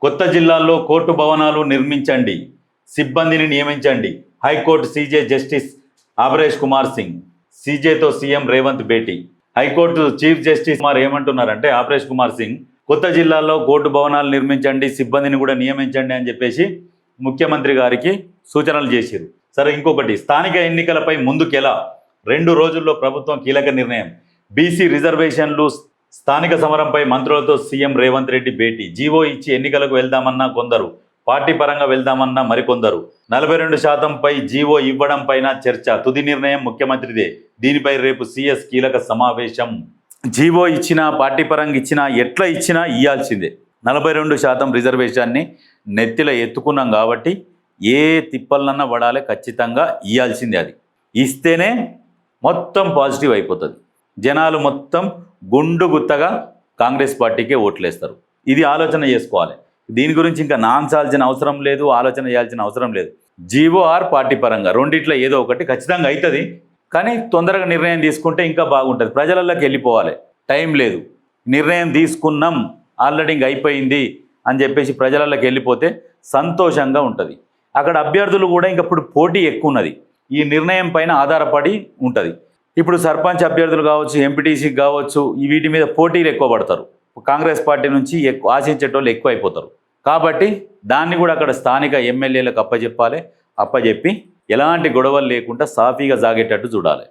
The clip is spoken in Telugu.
కొత్త జిల్లాల్లో కోర్టు భవనాలు నిర్మించండి, సిబ్బందిని నియమించండి. High court CJ justice Abharesh Kumar Singh. సీజేతో సీఎం రేవంత్ భేటీ. హైకోర్టు చీఫ్ జస్టిస్ కుమార్ ఏమంటున్నారంటే, అభరేష్ కుమార్ సింగ్ కొత్త జిల్లాల్లో కోర్టు భవనాలు నిర్మించండి, సిబ్బందిని కూడా నియమించండి అని చెప్పేసి ముఖ్యమంత్రి గారికి సూచనలు చేశారు. సరే, ఇంకొకటి, స్థానిక ఎన్నికలపై ముందుకెలా? 2 రోజుల్లో ప్రభుత్వం కీలక నిర్ణయం. బీసీ రిజర్వేషన్లు స్థానిక సమరంపై మంత్రులతో సీఎం రేవంత్ రెడ్డి భేటీ. జీవో ఇచ్చి ఎన్నికలకు వెళ్దామన్నా కొందరు, పార్టీ పరంగా వెళ్దామన్నా మరికొందరు. 42%పై జీవో ఇవ్వడం పైన చర్చ. తుది నిర్ణయం ముఖ్యమంత్రిదే. దీనిపై రేపు సీఎస్ కీలక సమావేశం. జీవో ఇచ్చినా, పార్టీ పరంగా ఇచ్చినా, ఎట్లా ఇచ్చినా ఇవ్వాల్సిందే. 42% రిజర్వేషన్ని నెత్తిలో ఎత్తుకున్నాం కాబట్టి ఏ తిప్పలన్నా పడాలి, ఖచ్చితంగా ఇవ్వాల్సిందే. అది ఇస్తేనే మొత్తం పాజిటివ్ అయిపోతుంది. జనాలు మొత్తం గుండు గుత్తగా కాంగ్రెస్ పార్టీకే ఓట్లేస్తారు. ఇది ఆలోచన చేసుకోవాలి. దీని గురించి ఇంకా నాన్సాల్సిన అవసరం లేదు, ఆలోచన చేయాల్సిన అవసరం లేదు. జీవో ఆర్ పార్టీ పరంగా రెండిట్లో ఏదో ఒకటి ఖచ్చితంగా అవుతుంది. కానీ తొందరగా నిర్ణయం తీసుకుంటే ఇంకా బాగుంటుంది. ప్రజలలోకి వెళ్ళిపోవాలి, టైం లేదు. నిర్ణయం తీసుకున్నాం, ఆల్రెడీ ఇంక అయిపోయింది అని చెప్పేసి ప్రజలలోకి వెళ్ళిపోతే సంతోషంగా ఉంటుంది. అక్కడ అభ్యర్థులు కూడా ఇంక ఇప్పుడు పోటీ ఎక్కువ ఉన్నది, ఈ నిర్ణయం పైన ఆధారపడి ఉంటుంది. ఇప్పుడు సర్పంచ్ అభ్యర్థులు కావచ్చు, ఎంపీటీసీకి కావచ్చు, వీటి మీద పోటీలు ఎక్కువ పడతారు. కాంగ్రెస్ పార్టీ నుంచి ఆశించేటోళ్ళు ఎక్కువ అయిపోతారు. కాబట్టి దాన్ని కూడా అక్కడ స్థానిక ఎమ్మెల్యేలకు అప్పచెప్పాలి. అప్పచెప్పి ఎలాంటి గొడవలు లేకుండా సాఫీగా సాగేటట్టు చూడాలి.